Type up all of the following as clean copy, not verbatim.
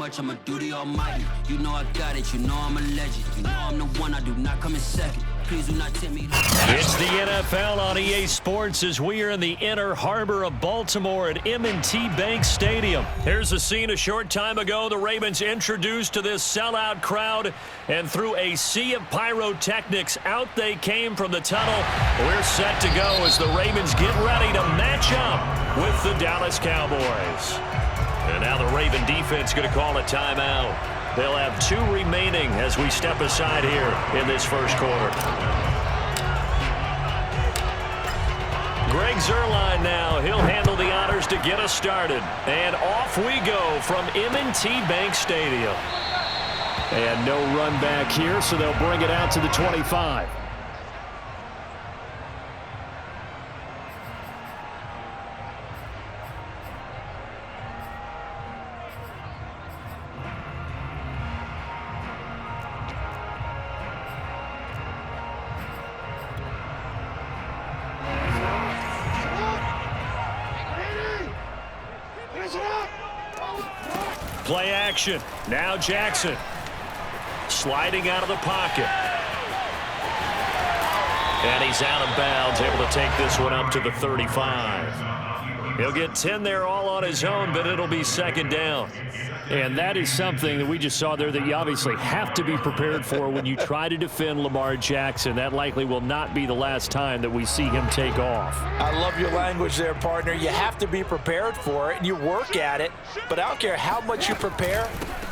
much, I'ma do the almighty. You know I got it, you know I'm a legend. You know I'm the one, I do not come in second. Please do not tempt me. It's the NFL on EA Sports as we are in the inner harbor of Baltimore at M&T Bank Stadium. Here's a scene a short time ago. The Ravens introduced to this sellout crowd, and through a sea of pyrotechnics, out they came from the tunnel. We're set to go as the Ravens get ready to match up with the Dallas Cowboys. And now the Raven defense going to call a timeout. They'll have 2 remaining as we step aside here in this first quarter. Greg Zuerlein now. He'll handle the honors to get us started. And off we go from M&T Bank Stadium. And no run back here, so they'll bring it out to the 25. Play action. Now Jackson. Sliding out of the pocket. And he's out of bounds, able to take this one up to the 35. He'll get 10 there all on his own, but it'll be second down. And that is something that we just saw there that you obviously have to be prepared for when you try to defend Lamar Jackson. That likely will not be the last time that we see him take off. I love your language there, partner. You have to be prepared for it, and you work at it. But I don't care how much you prepare,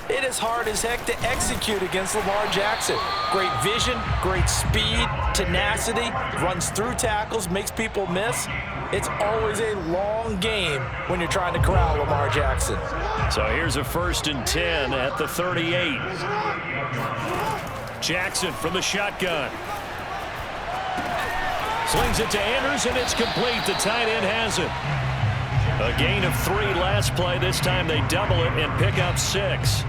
it is hard as heck to execute against Lamar Jackson. Great vision, great speed, tenacity, runs through tackles, makes people miss. It's always a long game when you're trying to corral Lamar Jackson. So here's a 1st and 10 at the 38. Jackson from the shotgun. Slings it to Andrews, and it's complete. The tight end has it. A gain of 3 last play. This time they double it and pick up 6.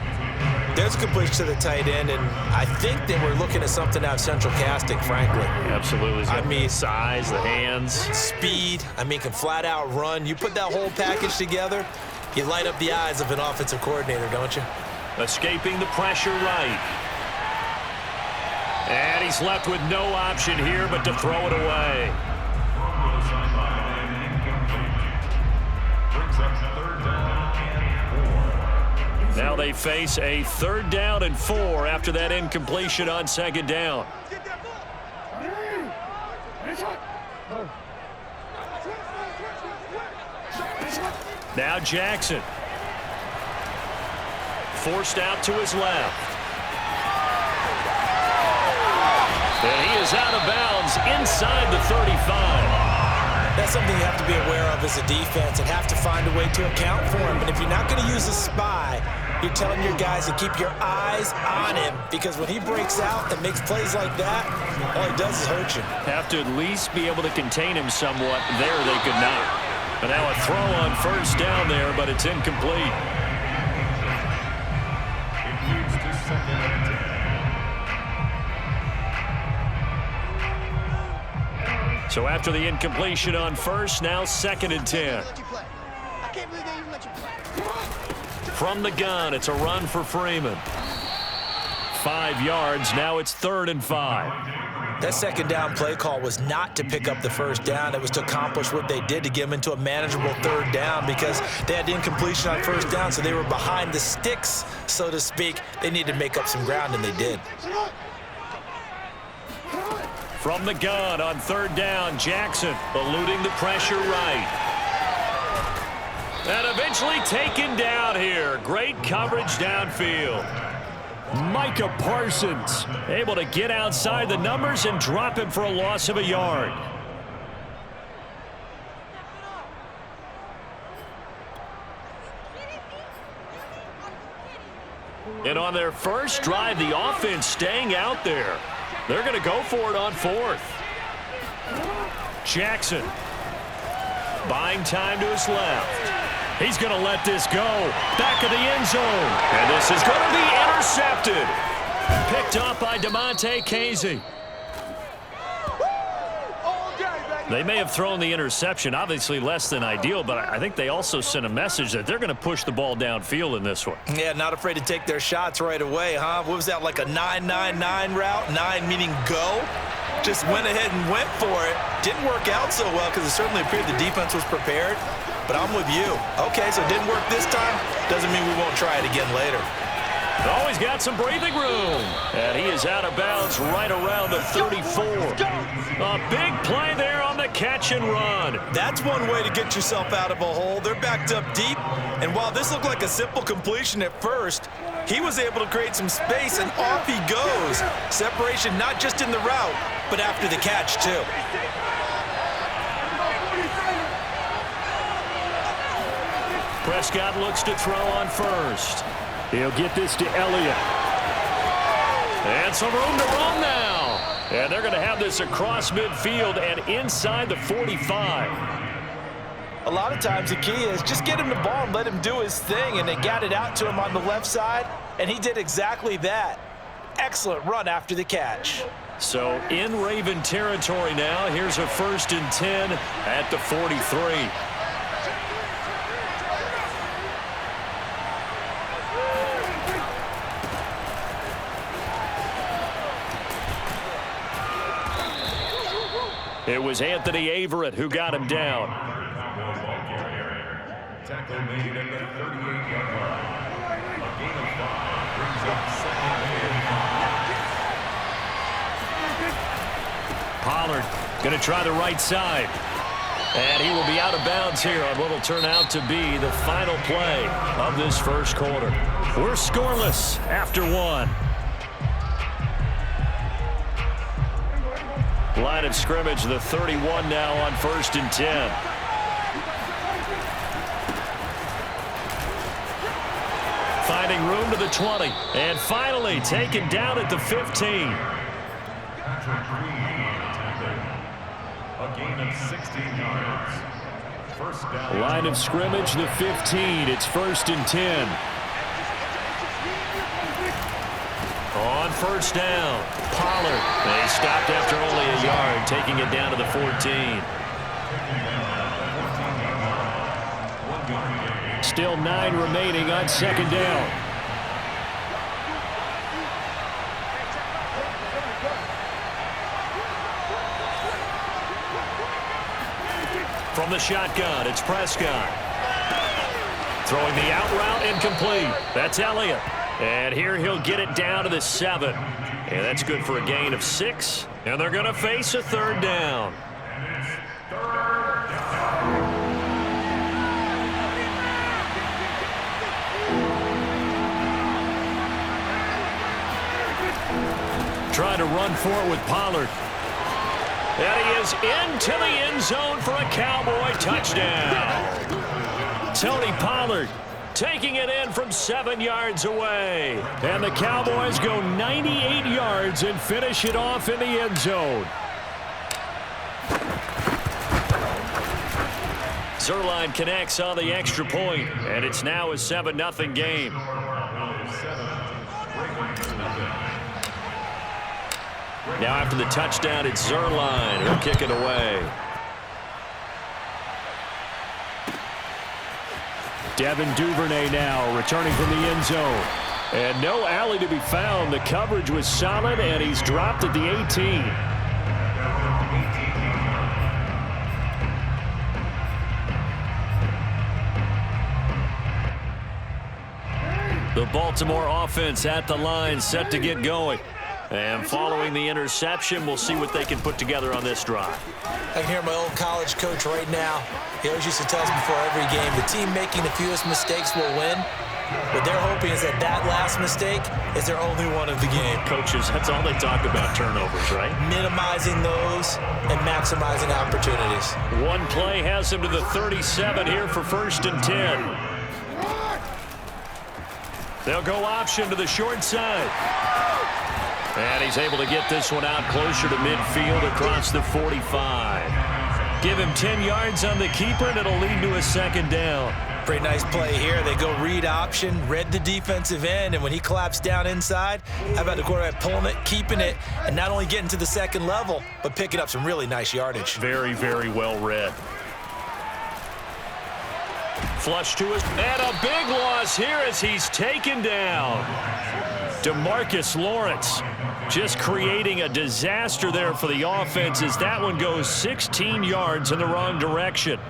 There's a completion to the tight end, and I think they were looking at something out of central casting, frankly. Absolutely. I mean, size, the hands. Speed, can flat out run. You put that whole package together, you light up the eyes of an offensive coordinator, don't you? Escaping the pressure right. And he's left with no option here but to throw it away. Now they face a 3rd down and 4 after that incompletion on 2nd down. Now Jackson. Forced out to his left. And he is out of bounds inside the 35. That's something you have to be aware of as a defense and have to find a way to account for him. And if you're not going to use a spy, you're telling your guys to keep your eyes on him, because when he breaks out and makes plays like that, all he does is hurt you. Have to at least be able to contain him somewhat. There they could not. But now a throw on 1st down there, but it's incomplete. So after the incompletion on 1st, now 2nd and 10. From the gun, it's a run for Freeman. 5 yards, now it's 3rd and 5. That 2nd down play call was not to pick up the 1st down. It was to accomplish what they did, to get them into a manageable 3rd down, because they had the incompletion on 1st down, so they were behind the sticks, so to speak. They needed to make up some ground, and they did. From the gun on 3rd down, Jackson eluding the pressure right. And eventually taken down here. Great coverage downfield. Micah Parsons able to get outside the numbers and drop him for a loss of a yard. And on their first drive, the offense staying out there. They're going to go for it on 4th. Jackson buying time to his left. He's going to let this go. Back of the end zone. And this is going to be intercepted. Picked up by DeMonte Casey. They may have thrown the interception, obviously less than ideal, but I think they also sent a message that they're going to push the ball downfield in this one. Yeah, not afraid to take their shots right away, huh? What was that, like a 9-9-9 route? 9 meaning go? Just went ahead and went for it. Didn't work out so well because it certainly appeared the defense was prepared, but I'm with you. Okay, so it didn't work this time. Doesn't mean we won't try it again later. Oh, he's got some breathing room. And he is out of bounds right around the 34. A big play there on the catch and run. That's one way to get yourself out of a hole. They're backed up deep. And while this looked like a simple completion at first, he was able to create some space, and off he goes. Separation not just in the route, but after the catch, too. Prescott looks to throw on first. He'll get this to Elliott. And some room to run now. And they're going to have this across midfield and inside the 45. A lot of times the key is just get him the ball and let him do his thing, and they got it out to him on the left side, and he did exactly that. Excellent run after the catch. So in Raven territory now, here's a 1st and 10 at the 43. It was Anthony Averett who got him down. Tackle made at the 38-yard line. A gain of 5 brings up 2nd and 5. Pollard going to try the right side. And he will be out of bounds here on what will turn out to be the final play of this first quarter. We're scoreless after 1. Line of scrimmage, the 31 now on 1st and 10. Finding room to the 20. And finally taken down at the 15. A gain of 16 yards. First down. Line of scrimmage, the 15. It's 1st and 10. On 1st down, Pollard. They stopped after only a yard, taking it down to the 14. Still 9 remaining on 2nd down. From the shotgun, it's Prescott. Throwing the out route incomplete. That's Elliott. And here he'll get it down to the 7. And that's good for a gain of 6. And they're going to face a 3rd down. Trying to run for it with Pollard. And he is into the end zone for a Cowboy touchdown. Tony Pollard taking it in from 7 yards away. And the Cowboys go 98 yards and finish it off in the end zone. Zerline connects on the extra point, and it's now a 7-0 game. Now after the touchdown, it's Zerline who'll kick it away. Devin Duvernay now returning from the end zone. And no alley to be found. The coverage was solid, and he's dropped at the 18. The Baltimore offense at the line, set to get going. And following the interception, we'll see what they can put together on this drive. I can hear my old college coach right now. He always used to tell us before every game, the team making the fewest mistakes will win. What they're hoping is that that last mistake is their only one of the game. Coaches, that's all they talk about, turnovers, right? Minimizing those and maximizing opportunities. One play has him to the 37 here for 1st and 10. They'll go option to the short side. And he's able to get this one out closer to midfield across the 45. Give him 10 yards on the keeper, and it'll lead to a 2nd down. Pretty nice play here. They go read option, read the defensive end, and when he collapsed down inside, how about the quarterback pulling it, keeping it, and not only getting to the second level, but picking up some really nice yardage. Very, very well read. Flush to his, and a big loss here as he's taken down. DeMarcus Lawrence just creating a disaster there for the offense as that one goes 16 yards in the wrong direction.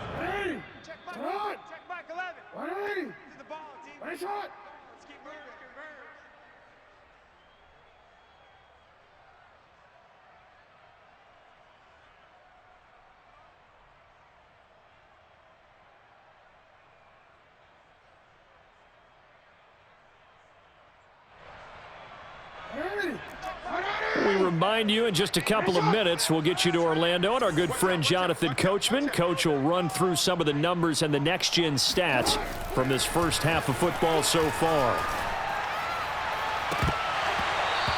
We remind you in just a couple of minutes we'll get you to Orlando and our good friend Jonathan Coachman. Coach will run through some of the numbers and the next-gen stats from this first half of football so far.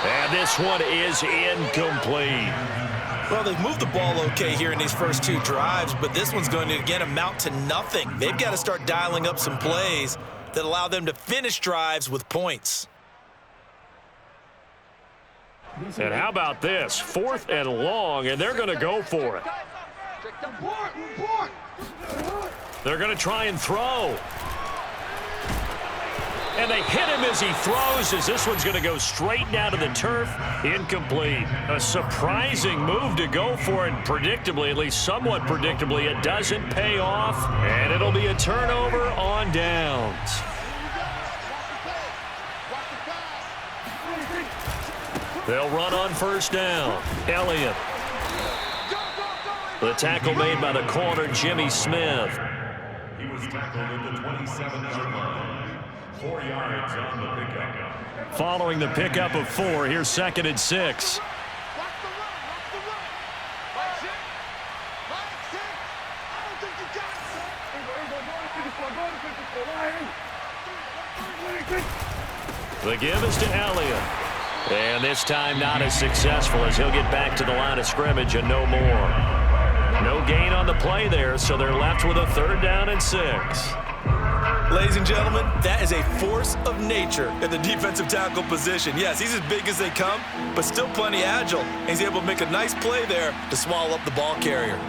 And this one is incomplete. Well, they've moved the ball okay here in these first two drives, but this one's going to, again, amount to nothing. They've got to start dialing up some plays that allow them to finish drives with points. And how about this? 4th and long, and they're going to go for it. They're going to try and throw. And they hit him as he throws, as this one's going to go straight down to the turf. Incomplete. A surprising move to go for it. Predictably, at least somewhat predictably, it doesn't pay off. And it'll be a turnover on downs. They'll run on first down. Elliott. The tackle made by the corner, Jimmy Smith. He was tackled at the 27-yard line. 4 yards on the pickup. Following the pickup of 4, here's 2nd and 6. The give is to Elliott. And this time not as successful as he'll get back to the line of scrimmage and no more. No gain on the play there, so they're left with a 3rd down and 6. Ladies and gentlemen, that is a force of nature in the defensive tackle position. Yes, he's as big as they come, but still plenty agile. And he's able to make a nice play there to swallow up the ball carrier.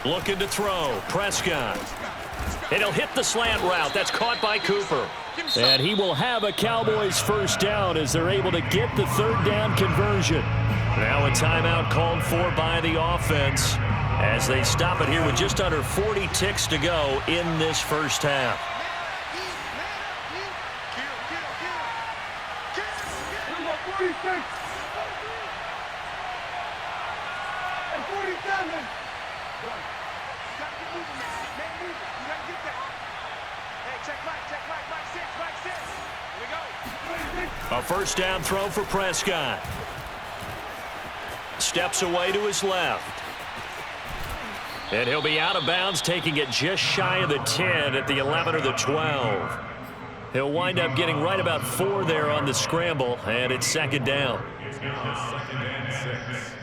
Looking to throw. Prescott. And he'll hit the slant route. That's caught by Cooper. And he will have a Cowboys first down as they're able to get the 3rd down conversion. Now a timeout called for by the offense as they stop it here with just under 40 ticks to go in this first half. A first down throw for Prescott. Steps away to his left. And he'll be out of bounds, taking it just shy of the 10 at the 11 or the 12. He'll wind up getting right about 4 there on the scramble, and it's 2nd down. It's now 2nd and 6.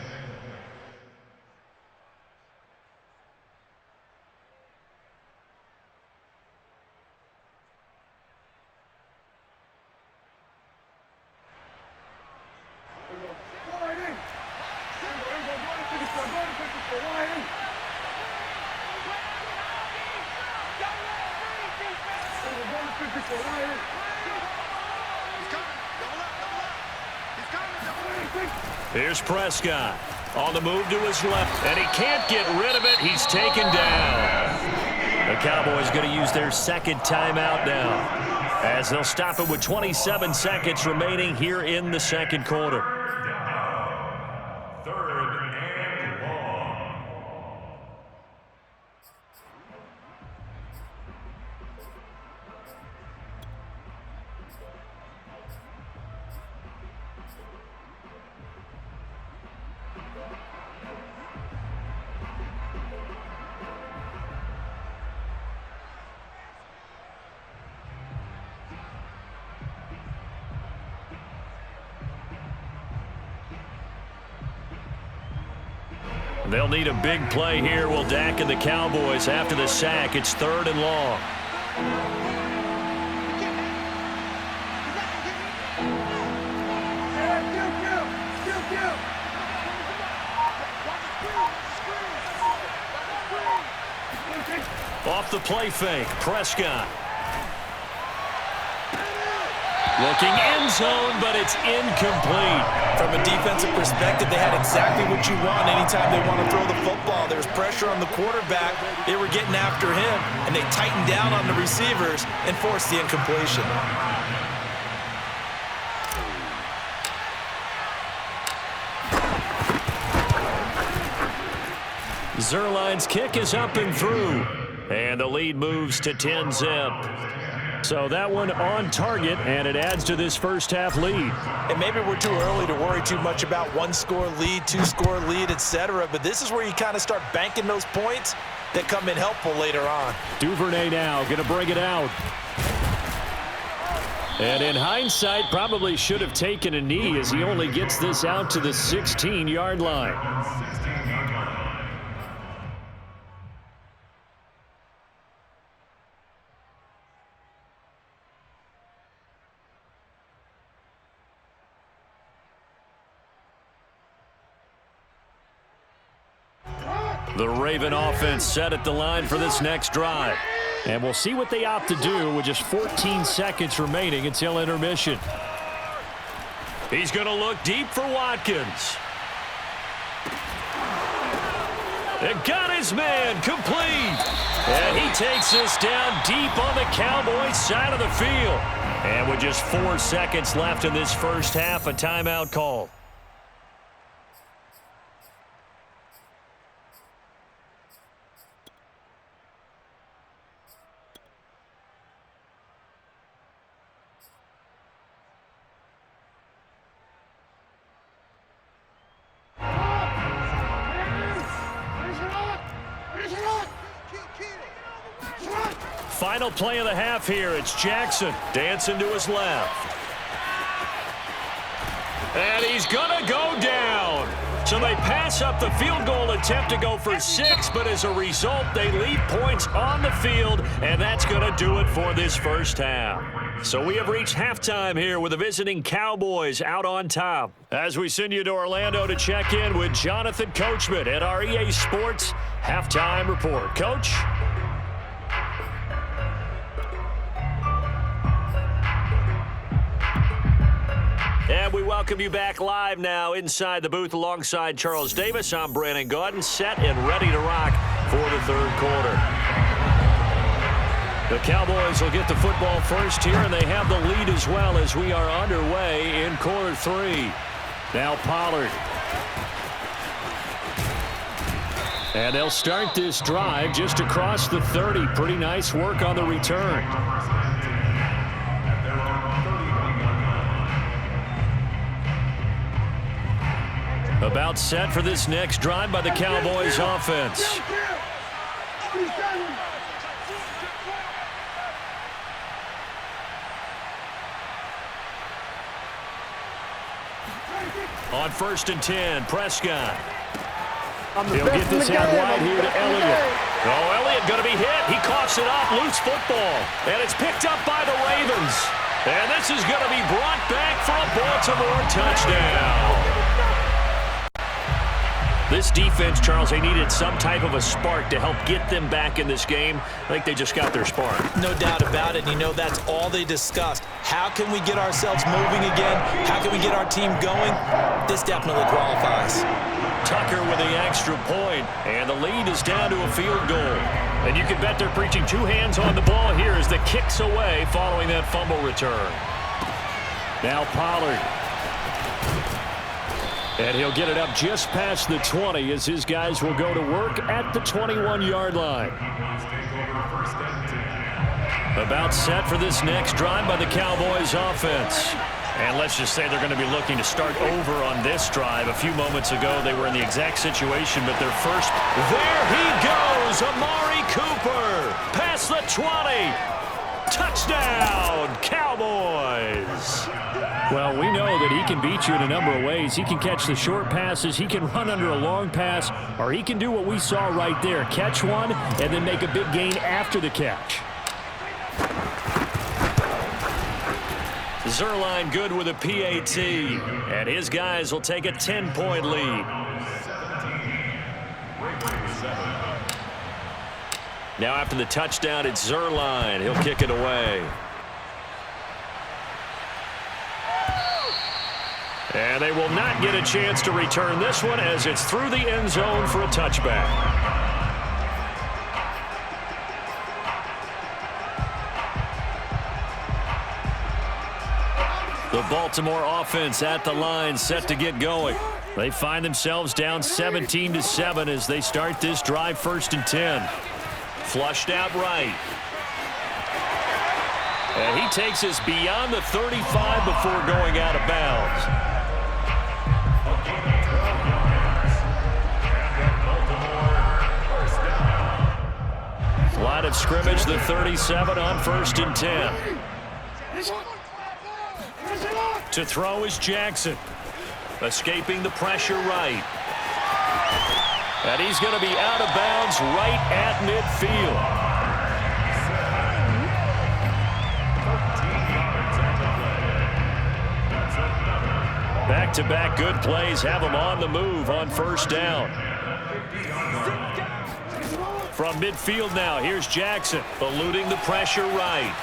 Here's Prescott on the move to his left, and he can't get rid of it. He's taken down. The Cowboys going to use their 2nd timeout now as they'll stop it with 27 seconds remaining here in the 2nd quarter. 3rd and long. They'll need a big play here. Will Dak and the Cowboys after the sack. It's 3rd and long. Off the play fake, Prescott. Looking end zone, but it's incomplete. From a defensive perspective, they had exactly what you want anytime they want to throw the football. There's pressure on the quarterback. They were getting after him, and they tightened down on the receivers and forced the incompletion. Zerline's kick is up and through, and the lead moves to 10-zip. So that one on target, and it adds to this first half lead. And maybe we're too early to worry too much about 1-score lead, 2-score lead, etc. But this is where you kind of start banking those points that come in helpful later on. Duvernay now going to bring it out. And in hindsight, probably should have taken a knee as he only gets this out to the 16-yard line. The Raven offense set at the line for this next drive. And we'll see what they opt to do with just 14 seconds remaining until intermission. He's going to look deep for Watkins. And got his man complete. And he takes this down deep on the Cowboys side of the field. And with just 4 seconds left in this first half, a timeout call. Final play of the half here. It's Jackson dancing to his left. And he's going to go down. So they pass up the field goal attempt to go for 6, but as a result, they leave points on the field, and that's going to do it for this first half. So we have reached halftime here with the visiting Cowboys out on top. As we send you to Orlando to check in with Jonathan Coachman at our EA Sports Halftime Report. Coach? And we welcome you back live now inside the booth alongside Charles Davis. I'm Brandon Gaudin, set and ready to rock for the third quarter. The Cowboys will get the football first here, and they have the lead as well as we are underway in quarter 3. Now Pollard. And they'll start this drive just across the 30. Pretty nice work on the return. About set for this next drive by the Cowboys offense. On 1st and 10, Prescott. He'll get this out wide here to Elliott. Oh, Elliott going to be hit. He coughs it up, loose football. And it's picked up by the Ravens. And this is going to be brought back for a Baltimore touchdown. This defense, Charles, they needed some type of a spark to help get them back in this game. I think they just got their spark. No doubt about it. You know, that's all they discussed. How can we get ourselves moving again? How can we get our team going? This definitely qualifies. Tucker with the extra point, and the lead is down to a field goal. And you can bet they're preaching 2 hands on the ball here as the kick's away following that fumble return. Now Pollard. And he'll get it up just past the 20 as his guys will go to work at the 21-yard line. About set for this next drive by the Cowboys offense. And let's just say they're going to be looking to start over on this drive. A few moments ago, they were in the exact situation, but their first... There he goes, Amari Cooper, past the 20. Touchdown, Cowboys! Well, we know that he can beat you in a number of ways. He can catch the short passes, he can run under a long pass, or he can do what we saw right there, catch one and then make a big gain after the catch. Zerline good with a PAT, and his guys will take a 10-point lead. Now after the touchdown, it's Zerline. He'll kick it away. And they will not get a chance to return this one as it's through the end zone for a touchback. The Baltimore offense at the line, set to get going. They find themselves down 17-7 as they start this drive, 1st and 10. Flushed out right. And he takes us beyond the 35 before going out of bounds. Line of scrimmage, the 37 on 1st and 10. To throw is Jackson. Escaping the pressure right. And he's going to be out of bounds right at midfield. Back-to-back good plays have him on the move on 1st down. From midfield now, here's Jackson, eluding the pressure right.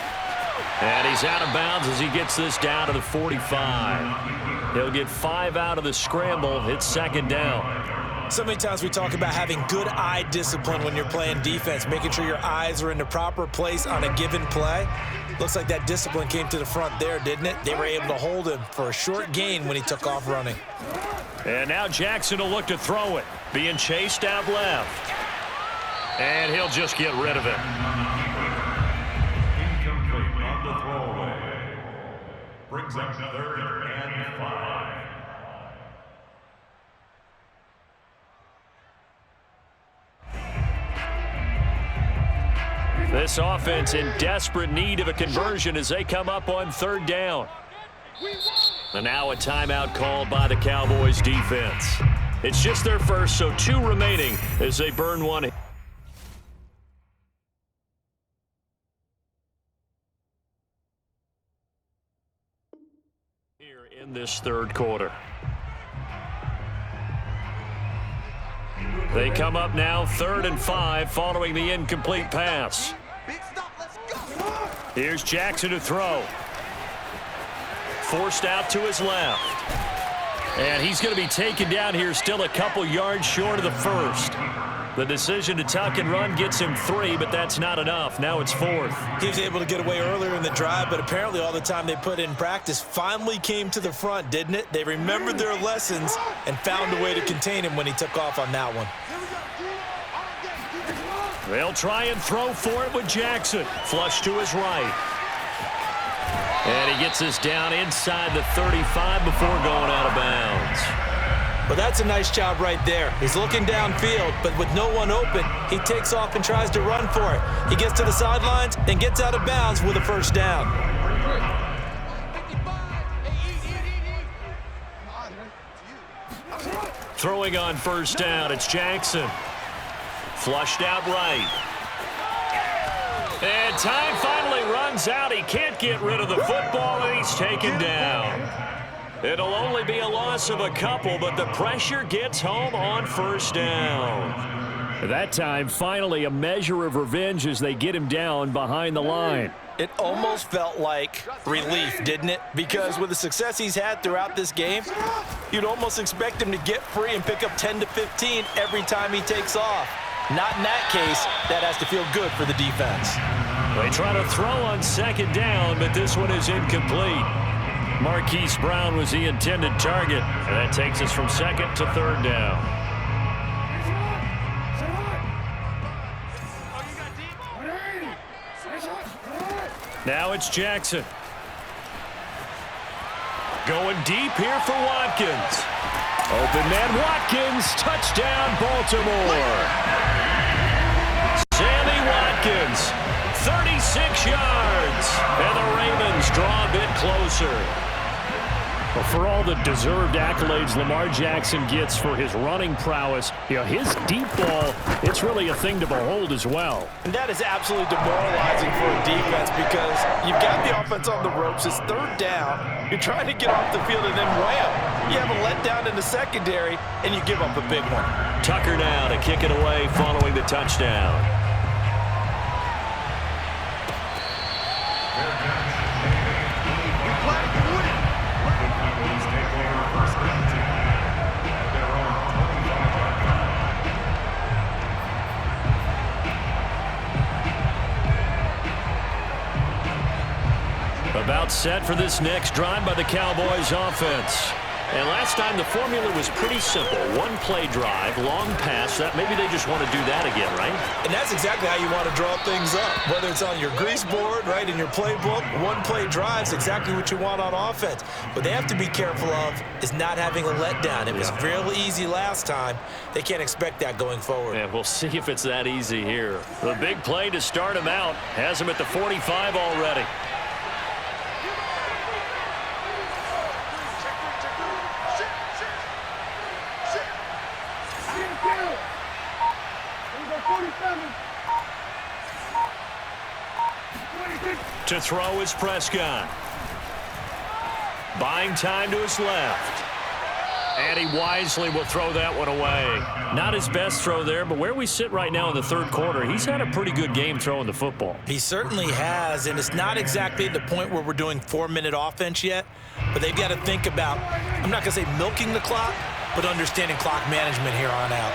And he's out of bounds as he gets this down to the 45. He'll get 5 out of the scramble. It's 2nd down. So many times we talk about having good eye discipline when you're playing defense, making sure your eyes are in the proper place on a given play. Looks like that discipline came to the front there, didn't it? They were able to hold him for a short gain when he took off running. And now Jackson will look to throw it. Being chased out left. And he'll just get rid of it. Brings up 3rd and 5. This offense in desperate need of a conversion as they come up on 3rd down. And now a timeout called by the Cowboys defense. It's just their first, so 2 remaining as they burn one. In this 3rd quarter. They come up now 3rd and 5 following the incomplete pass. Here's Jackson to throw. Forced out to his left. And he's going to be taken down here still a couple yards short of the 1st. The decision to tuck and run gets him 3, but that's not enough. Now it's 4th. He was able to get away earlier in the drive, but apparently all the time they put in practice finally came to the front, didn't it? They remembered their lessons and found a way to contain him when he took off on that one. They'll try and throw for it with Jackson. Flush to his right. And he gets us down inside the 35 before going out of bounds. Well, that's a nice job right there. He's looking downfield, but with no one open, he takes off and tries to run for it. He gets to the sidelines, then gets out of bounds with a 1st down. Throwing on 1st down, it's Jackson. Flushed out right. And time finally runs out. He can't get rid of the football, and he's taken down. It'll only be a loss of a couple, but the pressure gets home on 1st down. That time, finally, a measure of revenge as they get him down behind the line. It almost felt like relief, didn't it? Because with the success he's had throughout this game, you'd almost expect him to get free and pick up 10 to 15 every time he takes off. Not in that case. That has to feel good for the defense. They try to throw on 2nd down, but this one is incomplete. Marquise Brown was the intended target, and that takes us from 2nd to 3rd down. Now it's Jackson. Going deep here for Watkins. Open man Watkins, touchdown Baltimore. Sammy Watkins, 36 yards. closer. Well, for all the deserved accolades Lamar Jackson gets for his running prowess, his deep ball, it's really a thing to behold as well. And that is absolutely demoralizing for a defense because you've got the offense on the ropes. It's third down. You're trying to get off the field, and then wham, you have a letdown in the secondary, and you give up a big one. Tucker now to kick it away following the touchdown. About set for this next drive by the Cowboys offense. And last time the formula was pretty simple. One play drive, long pass. Maybe they just want to do that again, right? And that's exactly how you want to draw things up. Whether it's on your grease board, right, in your playbook, one play drive is exactly what you want on offense. What they have to be careful of is not having a letdown. It was real easy last time. They can't expect that going forward. Yeah, we'll see if it's that easy here. The big play to start him out has him at the 45 already. To throw is Prescott. Buying time to his left. And he wisely will throw that one away. Not his best throw there, but where we sit right now in the third quarter, he's had a pretty good game throwing the football. He certainly has, and it's not exactly the point where we're doing 4-minute offense yet, but they've got to think about, I'm not going to say milking the clock, but understanding clock management here on out.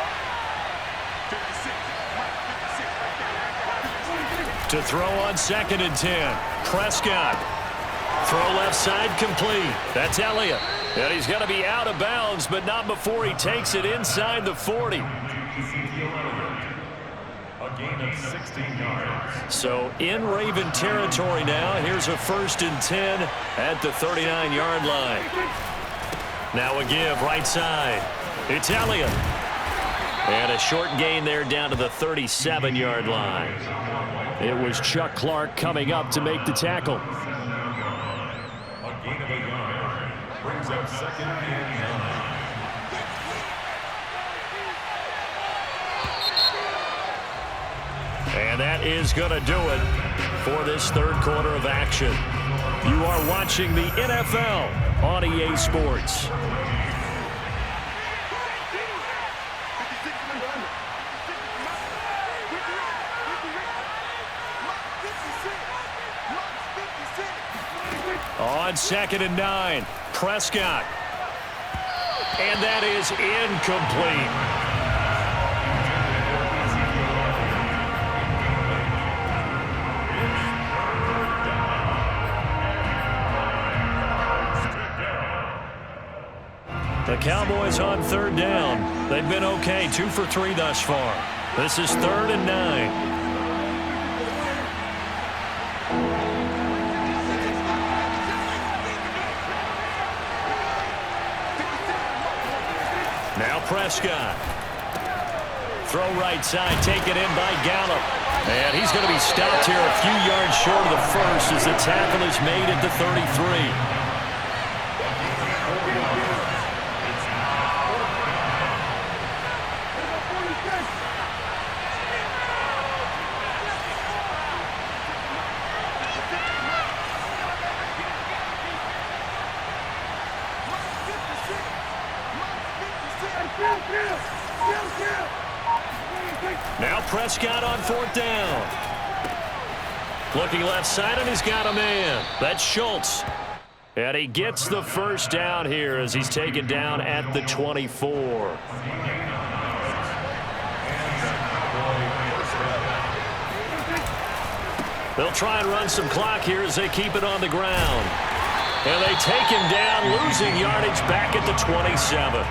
To throw on 2nd and 10. Prescott. Throw left side complete. That's Elliott. And he's going to be out of bounds, but not before he takes it inside the 40. A gain of 16 yards. So in Raven territory now. Here's a 1st and 10 at the 39-yard line. Now a give right side. It's Elliott. And a short gain there down to the 37-yard line. It was Chuck Clark coming up to make the tackle. A gain of a yard. Brings up 2nd and 9. And that is going to do it for this third quarter of action. You are watching the NFL on EA Sports. On 2nd and 9, Prescott. And that is incomplete. The Cowboys on 3rd down. They've been okay, 2 for 3 thus far. This is 3rd and 9. Now Prescott. Throw right side, taken in by Gallup. And he's going to be stopped here a few yards short of the first as the tackle is made at the 33. Now Prescott on 4th down. Looking left side, and he's got a man. That's Schultz. And he gets the first down here as he's taken down at the 24. They'll try and run some clock here as they keep it on the ground. And they take him down, losing yardage back at the 27.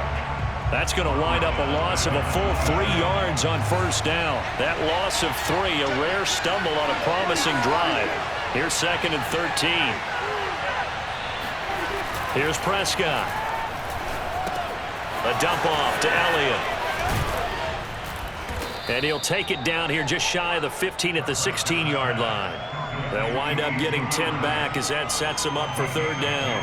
That's going to wind up a loss of a full 3 yards on 1st down. That loss of 3, a rare stumble on a promising drive. Here's 2nd and 13. Here's Prescott. A dump off to Elliott. And he'll take it down here just shy of the 15 at the 16-yard line. They'll wind up getting 10 back as that sets them up for third down.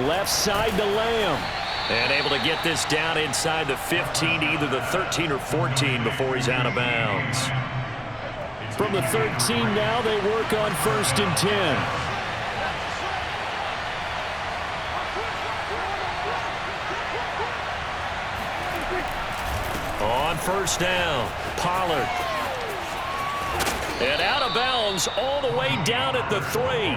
Left side to Lamb. And able to get this down inside the 15, either the 13 or 14 before he's out of bounds. From the 13 now, they work on 1st and 10. On 1st down, Pollard. And out of bounds all the way down at the 3.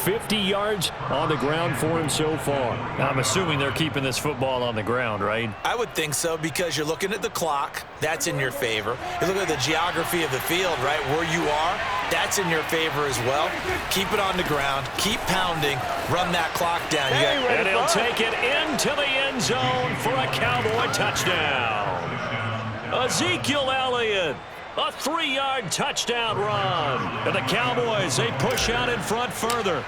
50 yards on the ground for him so far. I'm assuming they're keeping this football on the ground, right? I would think so, because you're looking at the clock. That's in your favor. You look at the geography of the field, right, where you are. That's in your favor as well. Keep it on the ground. Keep pounding. Run that clock down. And he'll take it into the end zone for a Cowboy touchdown. Ezekiel Elliott. A 3-yard touchdown run. And the Cowboys, they push out in front further.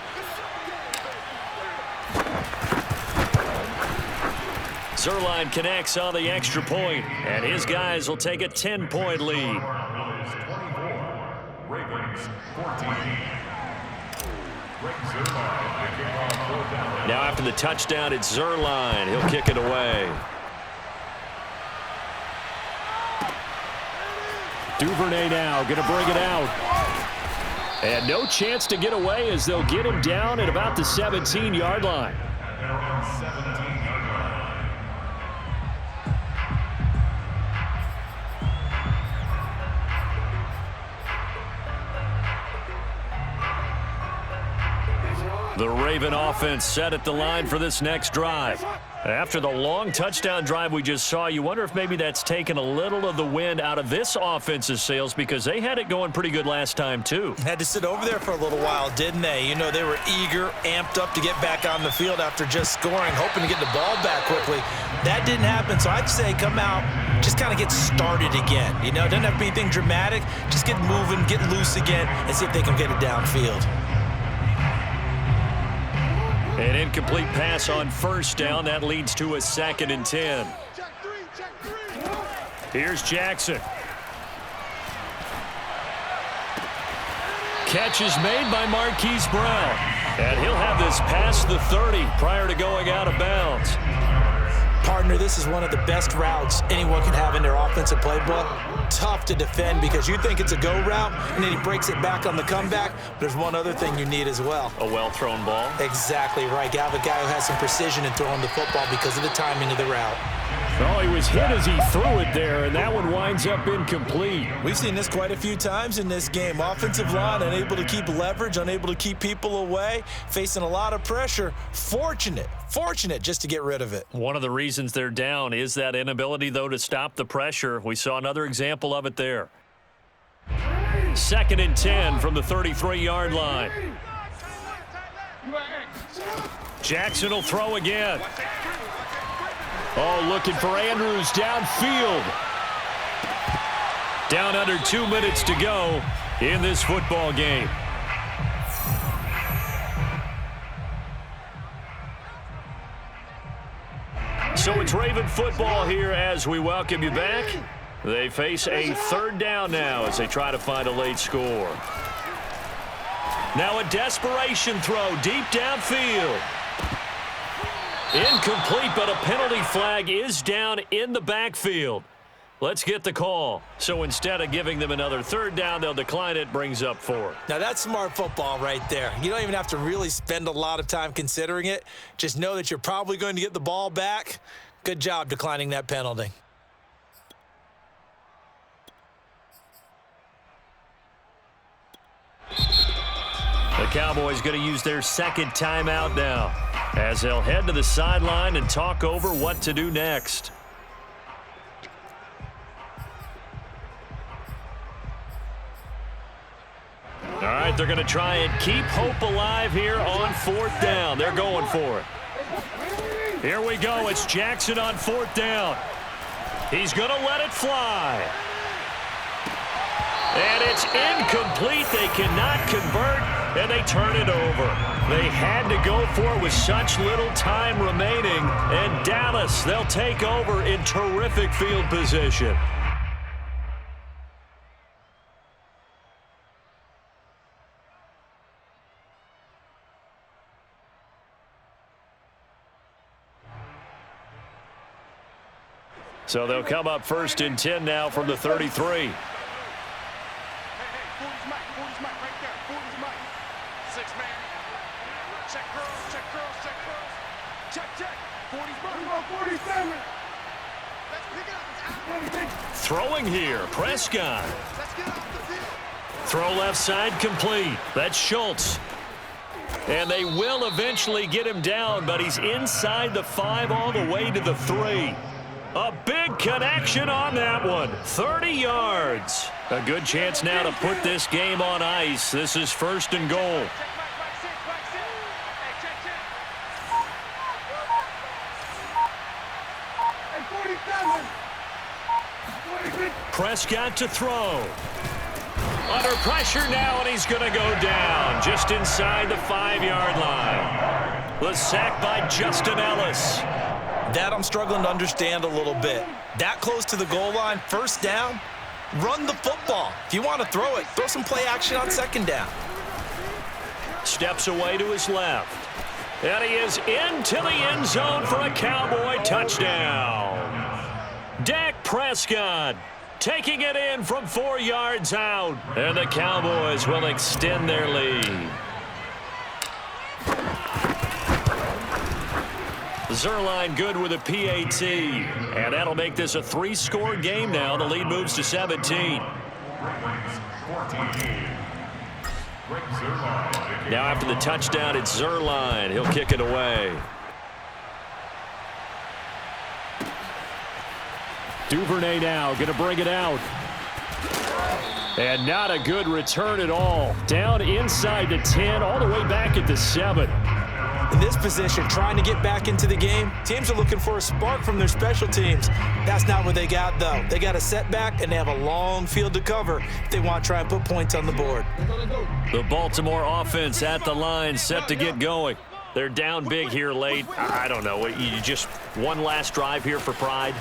Zuerlein connects on the extra point, and his guys will take a 10-point lead. Now after the touchdown, it's Zuerlein. He'll kick it away. Duvernay now going to bring it out. And no chance to get away as they'll get him down at about the 17-yard line. The Raven offense set at the line for this next drive. After the long touchdown drive we just saw, you wonder if maybe that's taken a little of the wind out of this offense's sails, because they had it going pretty good last time, too. Had to sit over there for a little while, didn't they? You know, they were eager, amped up to get back on the field after just scoring, hoping to get the ball back quickly. That didn't happen, so I'd say come out, just kind of get started again. You know, it doesn't have to be anything dramatic. Just get moving, get loose again, and see if they can get it downfield. An incomplete pass on 1st down. That leads to a 2nd and 10. Here's Jackson. Catch is made by Marquise Brown. And he'll have this past the 30 prior to going out of bounds. Partner, this is one of the best routes anyone can have in their offensive playbook. Tough to defend because you think it's a go route, and then he breaks it back on the comeback. There's one other thing you need as well. A well-thrown ball? Exactly right. You have a guy who has some precision in throwing the football because of the timing of the route. Oh, he was hit as he threw it there, and that one winds up incomplete. We've seen this quite a few times in this game. Offensive line unable to keep leverage, unable to keep people away, facing a lot of pressure. Fortunate just to get rid of it. One of the reasons they're down is that inability, though, to stop the pressure. We saw another example of it there. 2nd and 10 from the 33-yard line. Jackson will throw again. Oh, looking for Andrews downfield. Down under 2 minutes to go in this football game. So it's Raven football here as we welcome you back. They face a 3rd down now as they try to find a late score. Now a desperation throw deep downfield. Incomplete, but a penalty flag is down in the backfield. Let's get the call. So instead of giving them another 3rd down, they'll decline it, brings up 4. Now that's smart football right there. You don't even have to really spend a lot of time considering it. Just know that you're probably going to get the ball back. Good job declining that penalty. The Cowboys going to use their 2nd timeout now as they'll head to the sideline and talk over what to do next. All right, they're going to try and keep hope alive here on 4th down. They're going for it. Here we go. It's Jackson on 4th down. He's going to let it fly. And it's incomplete. They cannot convert, and they turn it over. They had to go for it with such little time remaining. And Dallas, they'll take over in terrific field position. So they'll come up 1st and 10 now from the 33. Throwing here, Prescott. Throw left side complete. That's Schultz. And they will eventually get him down, but he's inside the 5 all the way to the 3. A big connection on that one. 30 yards. A good chance now to put this game on ice. This is 1st and goal. Prescott to throw. Under pressure now, and he's going to go down just inside the 5-yard line. The sack by Justin Ellis. That I'm struggling to understand a little bit. That close to the goal line, 1st down, run the football. If you want to throw it, throw some play action on 2nd down. Steps away to his left. And he is into the end zone for a Cowboy touchdown. Dak Prescott taking it in from 4 yards out. And the Cowboys will extend their lead. Zerline good with a PAT. And that'll make this a 3-score game now. The lead moves to 17. Now after the touchdown, it's Zerline. He'll kick it away. Duvernay now going to bring it out. And not a good return at all. Down inside the 10, all the way back at the 7. In this position, trying to get back into the game, teams are looking for a spark from their special teams. That's not what they got, though. They got a setback, and they have a long field to cover if they want to try and put points on the board. The Baltimore offense at the line, set to get going. They're down big here late. I don't know. You just one last drive here for pride?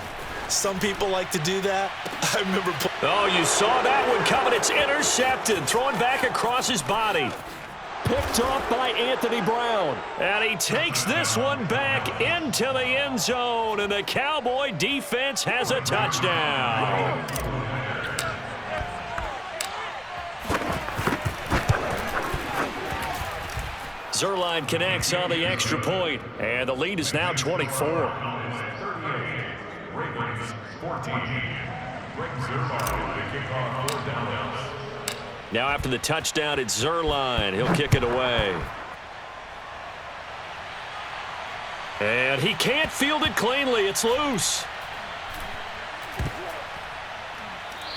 Some people like to do that. I remember. Oh, you saw that one coming. It's intercepted. Throwing back across his body. Picked off by Anthony Brown. And he takes this one back into the end zone. And the Cowboy defense has a touchdown. Zerline connects on the extra point. And the lead is now 24. Ravens 14. Rick Zerline to kick off 4th down. Now after the touchdown, it's Zerline. He'll kick it away. And he can't field it cleanly. It's loose.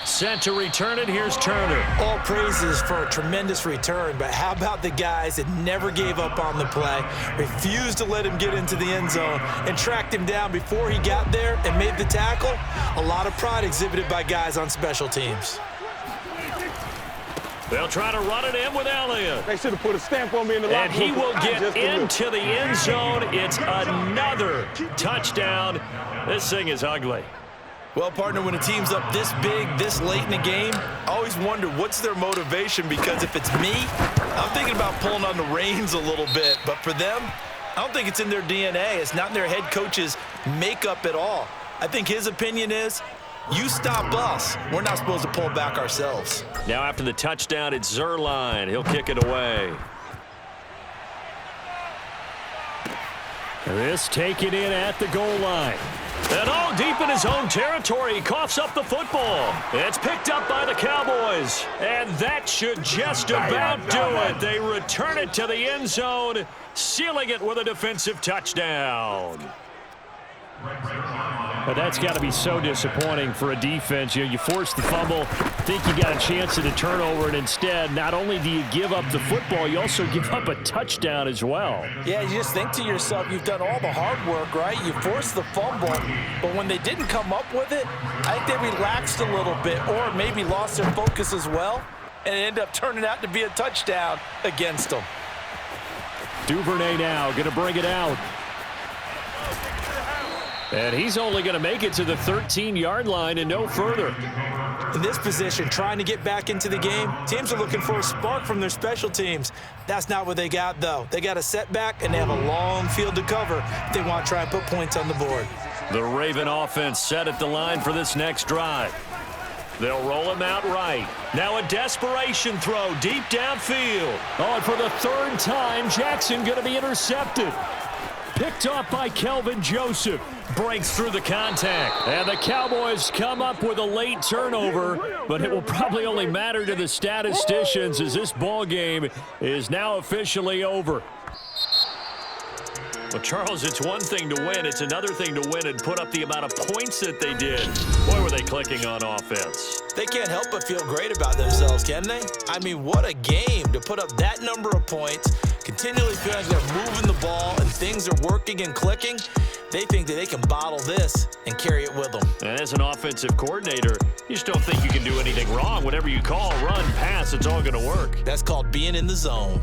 Set to return it. Here's Turner. All praises for a tremendous return, but how about the guys that never gave up on the play, refused to let him get into the end zone, and tracked him down before he got there and made the tackle? A lot of pride exhibited by guys on special teams. They'll try to run it in with Elliott. They should have put a stamp on me in the locker room. And he will get into the end zone. It's another touchdown. This thing is ugly. Well, partner, when a team's up this big, this late in the game, I always wonder what's their motivation, because if it's me, I'm thinking about pulling on the reins a little bit. But for them, I don't think it's in their DNA. It's not in their head coach's makeup at all. I think his opinion is, you stop us, we're not supposed to pull back ourselves. Now after the touchdown, it's Zerline. He'll kick it away. This taken in at the goal line. And all deep in his own territory, he coughs up the football. It's picked up by the Cowboys. And that should just about do it. They return it to the end zone, sealing it with a defensive touchdown. But that's got to be so disappointing for a defense. You force the fumble, think you got a chance at a turnover, and instead, not only do you give up the football, you also give up a touchdown as well. Yeah, you just think to yourself, you've done all the hard work, right? You forced the fumble, but when they didn't come up with it, I think they relaxed a little bit or maybe lost their focus as well, and it ended up turning out to be a touchdown against them. Duvernay now going to bring it out. And he's only going to make it to the 13-yard line and no further. In this position, trying to get back into the game, teams are looking for a spark from their special teams. That's not what they got, though. They got a setback, and they have a long field to cover if they want to try and put points on the board. The Raven offense set at the line for this next drive. They'll roll him out right. Now a desperation throw deep downfield. Oh, and for the third time, Jackson going to be intercepted. Picked off by Kelvin Joseph. Breaks through the contact. And the Cowboys come up with a late turnover, but it will probably only matter to the statisticians as this ball game is now officially over. Well, Charles, it's one thing to win. It's another thing to win and put up the amount of points that they did. Boy, were they clicking on offense. They can't help but feel great about themselves, can they? I mean, what a game to put up that number of points, continually feeling like they're moving the ball and things are working and clicking. They think that they can bottle this and carry it with them. And as an offensive coordinator, you just don't think you can do anything wrong. Whatever you call, run, pass, it's all going to work. That's called being in the zone.